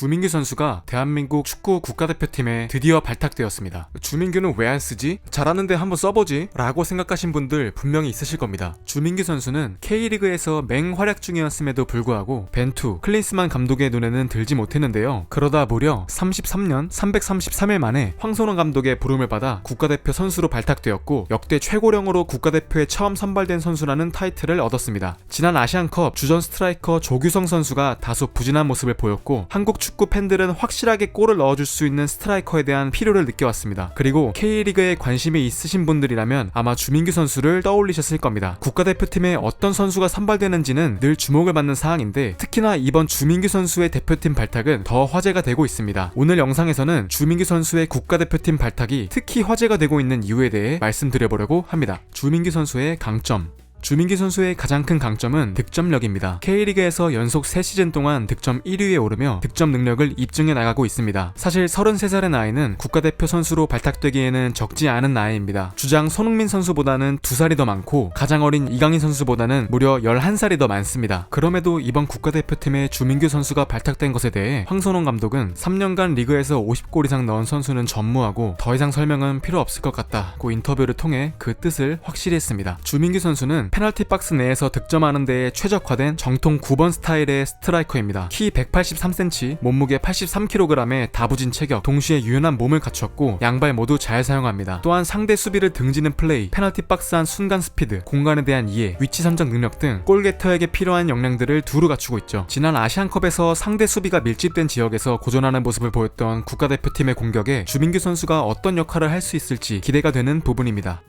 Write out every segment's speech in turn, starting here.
주민규 선수가 대한민국 축구 국가대표팀에 드디어 발탁되었습니다. 주민규는 왜 안 쓰지? 잘하는데 한번 써보지? 라고 생각하신 분들 분명히 있으실 겁니다. 주민규 선수는 K리그에서 맹활약 중이었음에도 불구하고 벤투, 클린스만 감독의 눈에는 들지 못했는데요. 그러다 무려 33년 333일 만에 황선홍 감독의 부름을 받아 국가대표 선수로 발탁되었고 역대 최고령으로 국가대표에 처음 선발된 선수라는 타이틀을 얻었습니다. 지난 아시안컵 주전 스트라이커 조규성 선수가 다소 부진한 모습을 보였고 한국 축구 팬들은 확실하게 골을 넣어줄 수 있는 스트라이커에 대한 필요를 느껴왔습니다. 그리고 K리그에 관심이 있으신 분들이라면 아마 주민규 선수를 떠올리셨을 겁니다. 국가대표팀에 어떤 선수가 선발되는지는 늘 주목을 받는 사항인데 특히나 이번 주민규 선수의 대표팀 발탁은 더 화제가 되고 있습니다. 오늘 영상에서는 주민규 선수의 국가대표팀 발탁이 특히 화제가 되고 있는 이유에 대해 말씀드려보려고 합니다. 주민규 선수의 강점. 주민규 선수의 가장 큰 강점은 득점력입니다. K리그에서 연속 3시즌 동안 득점 1위에 오르며 득점 능력을 입증해 나가고 있습니다. 사실 33살의 나이는 국가대표 선수로 발탁되기에는 적지 않은 나이입니다. 주장 손흥민 선수보다는 2살이 더 많고 가장 어린 이강인 선수보다는 무려 11살이 더 많습니다. 그럼에도 이번 국가대표팀에 주민규 선수가 발탁된 것에 대해 황선홍 감독은 3년간 리그에서 50골 이상 넣은 선수는 전무하고 더 이상 설명은 필요 없을 것 같다고 인터뷰를 통해 그 뜻을 확실히 했습니다. 주민규 선수는 페널티 박스 내에서 득점하는 데에 최적화된 정통 9번 스타일의 스트라이커입니다. 키 183cm, 몸무게 83kg의 다부진 체격, 동시에 유연한 몸을 갖췄고 양발 모두 잘 사용합니다. 또한 상대 수비를 등지는 플레이, 페널티 박스 안 순간 스피드, 공간에 대한 이해, 위치 선정 능력 등 골게터에게 필요한 역량들을 두루 갖추고 있죠. 지난 아시안컵에서 상대 수비가 밀집된 지역에서 고전하는 모습을 보였던 국가대표팀의 공격에 주민규 선수가 어떤 역할을 할 수 있을지 기대가 되는 부분입니다.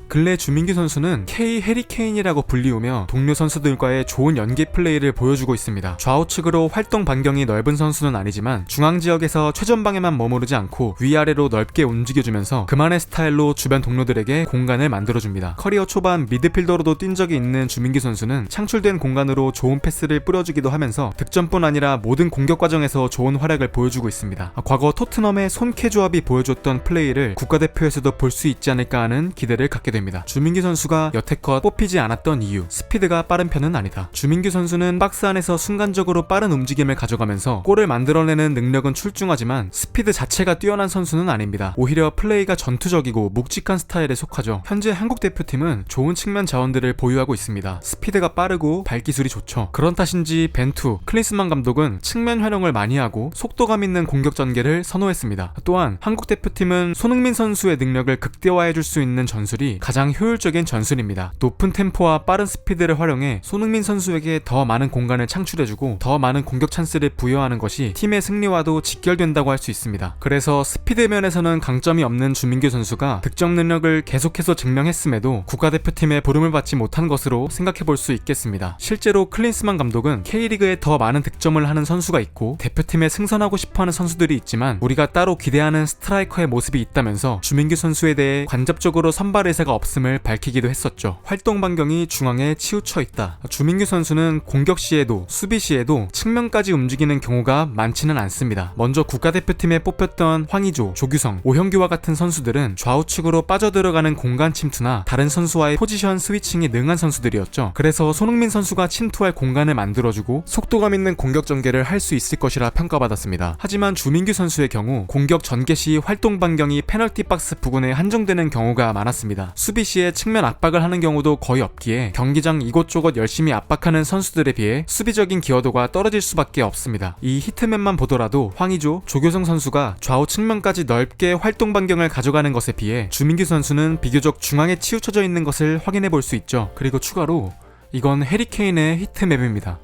근래 주민규 선수는 K 해리케인이라고 불리우며 동료 선수들과의 좋은 연계 플레이를 보여주고 있습니다. 좌우측으로 활동 반경이 넓은 선수는 아니지만 중앙 지역에서 최전방에만 머무르지 않고 위아래로 넓게 움직여주면서 그만의 스타일로 주변 동료들에게 공간을 만들어줍니다. 커리어 초반 미드필더로도 뛴 적이 있는 주민규 선수는 창출된 공간으로 좋은 패스를 뿌려주기도 하면서 득점뿐 아니라 모든 공격 과정에서 좋은 활약을 보여주고 있습니다. 과거 토트넘의 손케 조합이 보여줬던 플레이를 국가대표에서도 볼 수 있지 않을까 하는 기대를 갖게 됩니다. 주민규 선수가 여태껏 뽑히지 않았던 이유, 스피드가 빠른 편은 아니다. 주민규 선수는 박스 안에서 순간적으로 빠른 움직임을 가져가면서 골을 만들어내는 능력은 출중하지만 스피드 자체가 뛰어난 선수는 아닙니다. 오히려 플레이가 전투적이고 묵직한 스타일에 속하죠. 현재 한국 대표팀은 좋은 측면 자원들을 보유하고 있습니다. 스피드가 빠르고 발기술이 좋죠. 그런 탓인지 벤투, 클린스만 감독은 측면 활용을 많이 하고 속도감 있는 공격 전개를 선호했습니다. 또한 한국 대표팀은 손흥민 선수의 능력을 극대화해줄 수 있는 전술이 가장 효율적인 전술입니다. 높은 템포와 빠른 스피드를 활용해 손흥민 선수에게 더 많은 공간을 창출해주고 더 많은 공격 찬스를 부여하는 것이 팀의 승리와도 직결된다고 할 수 있습니다. 그래서 스피드 면에서는 강점이 없는 주민규 선수가 득점 능력을 계속해서 증명했음에도 국가대표팀에 부름을 받지 못한 것으로 생각해볼 수 있겠습니다. 실제로 클린스만 감독은 K리그에 더 많은 득점을 하는 선수가 있고 대표팀에 승선하고 싶어하는 선수들이 있지만 우리가 따로 기대하는 스트라이커의 모습이 있다면서 주민규 선수에 대해 간접적으로 선발 의사가 없음을 밝히기도 했었죠. 활동 반경이 중앙에 치우쳐 있다. 주민규 선수는 공격 시에도 수비 시에도 측면까지 움직이는 경우가 많지는 않습니다. 먼저 국가대표팀에 뽑혔던 황의조, 조규성, 오형규와 같은 선수들은 좌우측으로 빠져들어가는 공간 침투나 다른 선수와의 포지션 스위칭이 능한 선수들이었죠. 그래서 손흥민 선수가 침투할 공간을 만들어주고 속도감 있는 공격 전개를 할 수 있을 것이라 평가받았습니다. 하지만 주민규 선수의 경우 공격 전개 시 활동 반경이 페널티 박스 부근에 한정되는 경우가 많았습니다. 수비 시에 측면 압박을 하는 경우도 거의 없기에 경기장 이곳저곳 열심히 압박하는 선수들에 비해 수비적인 기여도가 떨어질 수밖에 없습니다. 이 히트맵만 보더라도 황의조, 조규성 선수가 좌우 측면까지 넓게 활동 반경을 가져가는 것에 비해 주민규 선수는 비교적 중앙에 치우쳐져 있는 것을 확인해 볼 수 있죠. 그리고 추가로 이건 해리케인의 히트맵입니다.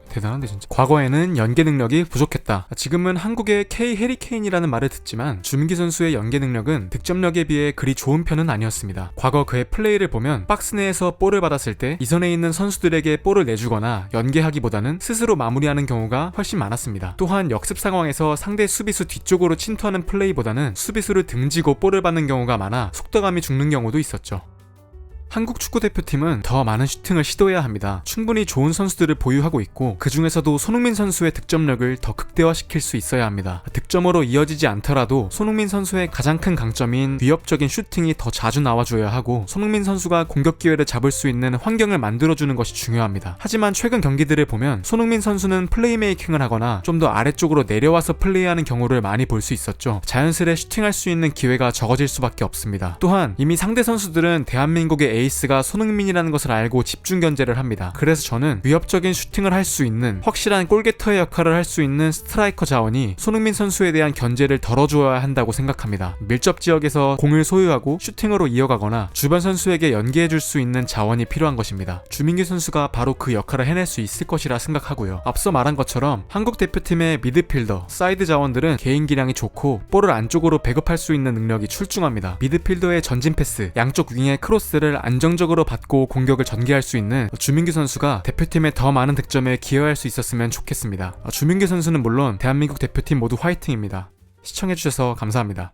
대단한데 진짜. 과거에는 연계 능력이 부족했다. 지금은 한국의 K 해리케인이라는 말을 듣지만 주민기 선수의 연계 능력은 득점력에 비해 그리 좋은 편은 아니었습니다. 과거 그의 플레이를 보면 박스 내에서 볼을 받았을 때 이선에 있는 선수들에게 볼을 내주거나 연계하기보다는 스스로 마무리하는 경우가 훨씬 많았습니다. 또한 역습 상황에서 상대 수비수 뒤쪽으로 침투하는 플레이보다는 수비수를 등지고 볼을 받는 경우가 많아 속도감이 죽는 경우도 있었죠. 한국 축구대표팀은 더 많은 슈팅을 시도해야 합니다. 충분히 좋은 선수들을 보유하고 있고 그 중에서도 손흥민 선수의 득점력을 더 극대화시킬 수 있어야 합니다. 득점으로 이어지지 않더라도 손흥민 선수의 가장 큰 강점인 위협적인 슈팅이 더 자주 나와줘야 하고 손흥민 선수가 공격 기회를 잡을 수 있는 환경을 만들어주는 것이 중요합니다. 하지만 최근 경기들을 보면 손흥민 선수는 플레이메이킹을 하거나 좀 더 아래쪽으로 내려와서 플레이하는 경우를 많이 볼 수 있었죠. 자연스레 슈팅할 수 있는 기회가 적어질 수밖에 없습니다. 또한 이미 상대 선수들은 대한민국의 에이스가 손흥민이라는 것을 알고 집중 견제를 합니다. 그래서 저는 위협적인 슈팅을 할 수 있는 확실한 골게터의 역할을 할 수 있는 스트라이커 자원이 손흥민 선수에 대한 견제를 덜어줘야 한다고 생각합니다. 밀접 지역에서 공을 소유하고 슈팅으로 이어가거나 주변 선수에게 연계해줄 수 있는 자원이 필요한 것입니다. 주민규 선수가 바로 그 역할을 해낼 수 있을 것이라 생각하고요. 앞서 말한 것처럼 한국 대표팀의 미드필더, 사이드 자원들은 개인 기량이 좋고 볼을 안쪽으로 배급할 수 있는 능력이 출중합니다. 미드필더의 전진 패스, 양쪽 윙의 크로스를 안정적으로 받고 공격을 전개할 수 있는 주민규 선수가 대표팀의 더 많은 득점에 기여할 수 있었으면 좋겠습니다. 주민규 선수는 물론 대한민국 대표팀 모두 화이팅입니다. 시청해주셔서 감사합니다.